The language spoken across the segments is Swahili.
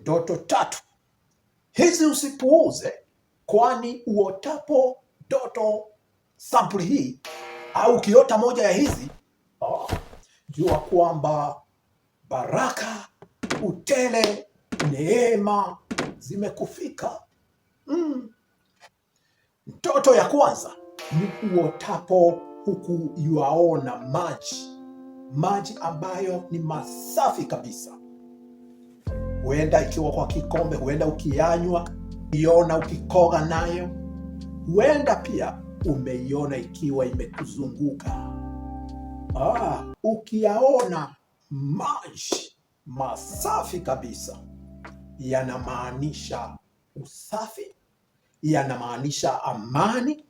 ndoto 3 hizi usipuuze, kwani uotapo ndoto sampuli hii au ukiota moja ya hizi, jua kwamba baraka, utele, neema zimekufika. Ndoto ya kwanza ni uotapo huku yuaona maji ambayo ni masafi kabisa. Huenda ikiwa kwa kikombe, huenda ukiyanywa, iona ukikoga nayo, huenda pia umeiona ikiwa imekuzunguka. Ukiyaona maji masafi kabisa, yanamaanisha usafi, yanamaanisha amani,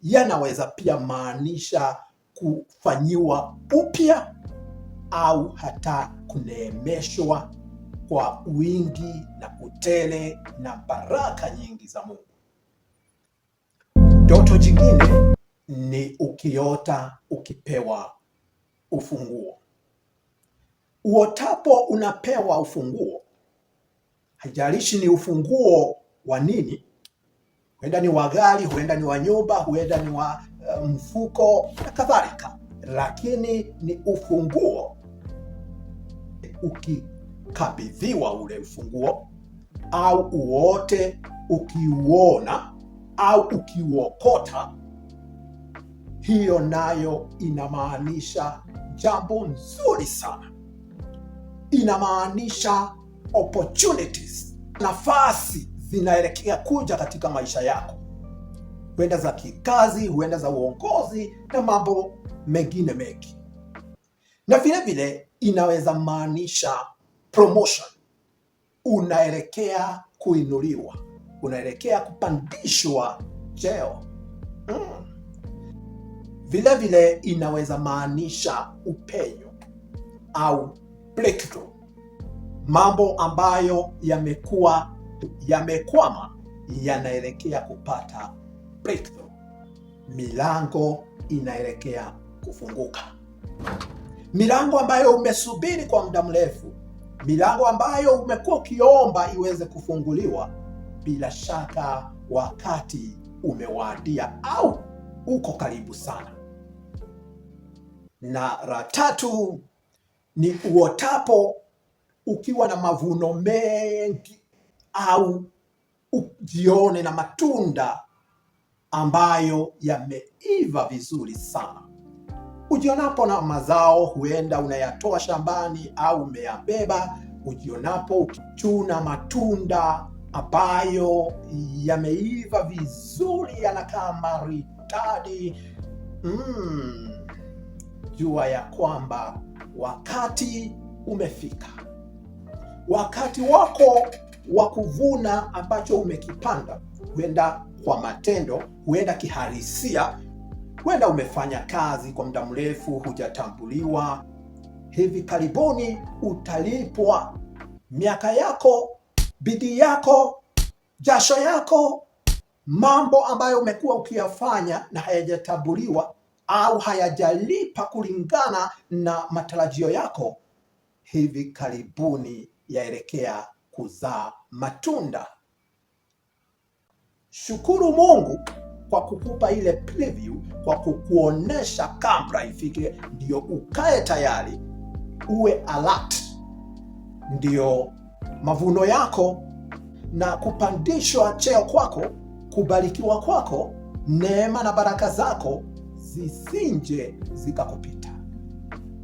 yanaweza pia maanisha kufanyiwa upya au hata kuneemeshwa kwa wingi na utele na baraka nyingi za Mungu. Ndoto jingine ni ukiota ukipewa ufunguo. Uotapo unapewa ufunguo, haijalishi ni ufunguo wa nini. Huenda ni wa gari, huenda ni wa nyumba, huenda ni wa mfuko na kadhalika, lakini ni ufunguo. Ukikabidhiwa ule ufunguo au uote ukiuona au ukiuokota, hiyo nayo inamaanisha jambo nzuri sana. Inamaanisha opportunities, nafasi zinaelekea kuja katika maisha yako, huenda za kikazi, huenda za uongozi na mambo mengine mengi. Na vile vile inaweza maanisha promotion, unaelekea kuinuliwa, unaelekea kupandishwa cheo. Vile vile inaweza maanisha upenyo au breakthrough, mambo ambayo yamekwama yanaelekea kupata breakthrough, milango inaelekea kufunguka, milango ambayo umesubiri kwa muda mrefu, milango ambayo umekuwa ukiomba iweze kufunguliwa. Bila shaka wakati umewadia au uko karibu sana. Na la 3 ni uotapo ukiwa na mavuno mengi au ujione na matunda ambayo yameiva vizuri sana. Ujionapo na mazao, huenda unayatoa shambani au umeyabeba, ujionapo ukichuna matunda ambayo yameiva vizuri, yanakaa maridadi, jua ya kwamba wakati umefika. Wakati wako wa kuvuna ambacho umekipanda, huenda kwa matendo, huenda kihalisia, huenda umefanya kazi kwa muda mrefu hujatambuliwa. Hivi karibuni utalipwa miaka yako, bidii yako, jasho yako, mambo ambayo umekuwa ukiyafanya na hayajatambuliwa au hayajalipa kulingana na matarajio yako, hivi karibuni yaelekea kuzaa matunda. Shukuru Mungu kwa kukupa ile preview, kwa kukuonesha kabla ifike, ndio ukae tayari, uwe alert, ndio mavuno yako na kupandishwa cheo kwako, kubarikiwa kwako, neema na baraka zako zisije zikakupita.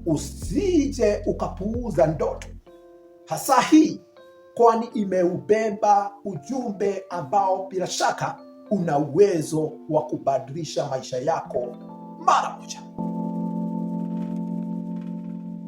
Usije ukapuuza ndoto hasa hii, kwani imeubeba ujumbe ambao bila shaka una uwezo wa kubadilisha maisha yako mara moja.